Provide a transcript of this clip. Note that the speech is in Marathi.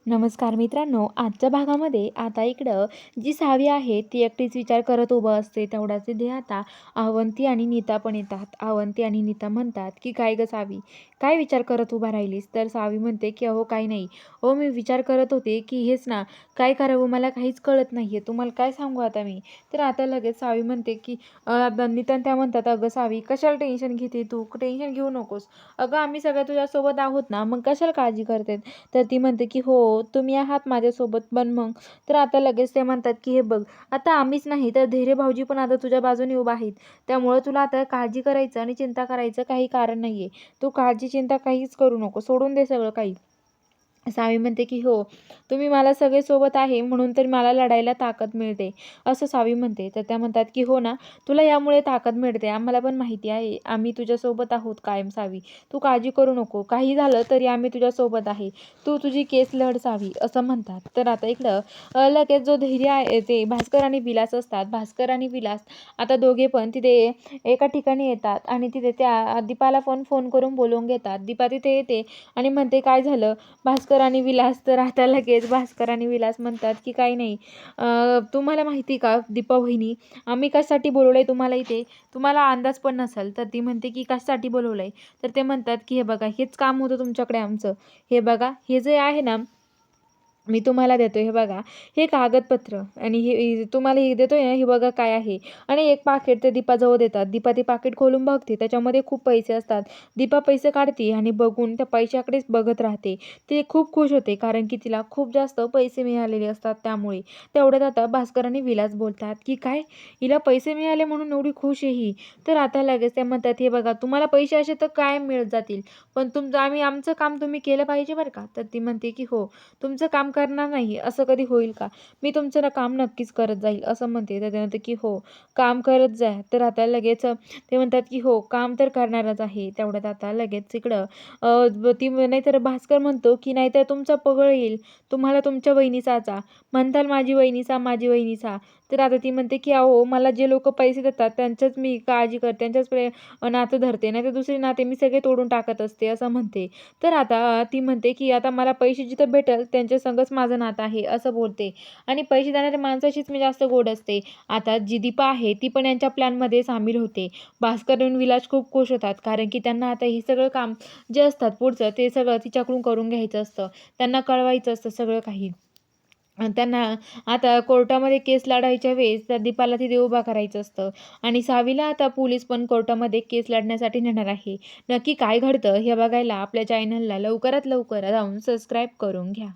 नमस्कार मित्रांनो, आजच्या भागामध्ये आता इकडं जी सावी आहे ती एकटीच विचार करत उभं असते. तेवढ्याच इथे आता अवंती आणि नीता पण येतात. अवंती आणि नीता म्हणतात की काय गं सावी, काय विचार करत उभा राहिलीस? तर सावी म्हणते की अहो काही नाही. अहो मी विचार करत होते की हेच ना, काय करावं मला काहीच कळत नाहीये. तुम्हाला काय सांगू आता मी? तर आता लगेच सावी म्हणते की नीता त्या म्हणतात, अगं सावी कशाला टेन्शन घेते तू? टेन्शन घेऊ नकोस. अगं आम्ही सगळ्या तुझ्यासोबत आहोत ना, मग कशाला काळजी करते? तर ती म्हणते की हो तुम्ही आहात माझ्यासोबत, पण मग तर आता लगेच ते म्हणतात की हे बघ, आता आम्हीच नाही तर धीरे भाऊजी पण आता तुझ्या बाजूने उभा आहेत. त्यामुळे तुला आता काळजी करायचं आणि चिंता करायचं काही कारण नाहीये. तू काळजी चिंता काहीच करू नको, सोडून दे सगळं काही. सावी म्हणते की हो, तुम्ही मला सगळे सोबत आहे म्हणून तर मला लढायला ताकद मिळते, असं सावी म्हणते. तर त्या म्हणतात की हो ना, तुला यामुळे ताकद मिळते, आम्हाला पण माहिती आहे. आम्ही तुझ्यासोबत आहोत कायम सावी. तू काळजी करू नको. काही झालं तरी आम्ही तुझ्यासोबत आहे. तू तुझी केस लढ सावी, असं म्हणतात. तर आता इकडं लगेच जो धैर्य आहे ते भास्कर आणि विलास असतात. भास्कर आणि विलास आता दोघे पण तिथे एका ठिकाणी येतात आणि तिथे त्या दीपाला पण फोन करून बोलवून घेतात. दीपा तिथे येते आणि म्हणते काय झालं? भास्कर आणि विलास तर आता लगेच भास्कर आणि विलास म्हणतात की काही नाही, तुम्हाला माहिती का दीपा वहिनी, आम्ही कशासाठी बोलवलंय तुम्हाला इथे? तुम्हाला अंदाज पण नसेल. तर ती म्हणते की कशासाठी बोलवलंय? तर ते म्हणतात की हे बघा हेच काम होतं तुमच्याकडे आमचं. हे बघा हे जे आहे ना, मी तुम्हाला देतोय हे बघा, हे कागदपत्र आणि हे तुम्हाला हे देतोय ना, हे बघा काय आहे. आणि एक पाकीट ते दीपाजवळ देतात. दीपा ते पाकीट खोलून बघते, त्याच्यामध्ये खूप पैसे असतात. दीपा पैसे काढते आणि बघून त्या पैशाकडेच बघत राहते. ती खूप खुश होते कारण की तिला खूप जास्त पैसे मिळालेले असतात त्यामुळे. तेवढ्यात आता भास्कर आणि विलास बोलतात की काय, हिला पैसे मिळाले म्हणून एवढी खुश आहे ही? तर आता लगेच ते म्हणतात हे बघा, तुम्हाला पैसे असे तर कायम मिळत जातील, पण तुमचं आमचं काम तुम्ही केलं पाहिजे बरं का. तर ती म्हणते की हो, तुमचं काम करणार नाही असं कधी होईल का? मी तुमचं ना काम नक्कीच करत जाईल, असं म्हणते. तर ते म्हणते की हो, काम करत जा. तर आता लगेच ते म्हणतात की हो, काम तर करणारच आहे. तेवढ्यात आता लगेच इकडं ती नाहीतर भास्कर म्हणतो की नाहीतर तुमचा पगळ येईल, तुम्हाला तुमच्या वहिनीचा म्हणताल माझी वहिनीचा, माझी वहिनीचा. तर आता ती म्हणते की अहो मला जे लोक पैसे देतात त्यांच्याच मी काळजी करते, त्यांच्याच नातं धरते, नाहीतर दुसरे नाते मी सगळे तोडून टाकत असते, असं म्हणते. तर आता ती म्हणते की आता मला पैसे जिथं भेटेल त्यांच्या संगच माझं नातं आहे, असं बोलते. आणि पैसे देणाऱ्या माणसाशीच मी जास्त गोड असते. आता जी दीपा आहे ती पण यांच्या प्लॅनमध्ये सामील होते. भास्कर आणि विलास खूप खुश होतात कारण की त्यांना आता हे सगळं काम जे असतात पुढचं ते सगळं तिच्याकडून करून घ्यायचं असतं. त्यांना कळवायचं असतं सगळं काही. त्यांना आता कोर्टामध्ये केस लढायच्या वेळेस त्या दीपाला तिथे उभा करायचं असतं. आणि सावीला आता पोलीस पण कोर्टामध्ये केस लढण्यासाठी नेणार आहे. नक्की काय घडतं हे बघायला आपल्या चॅनलला लवकरात लवकर जाऊन सबस्क्राईब करून घ्या.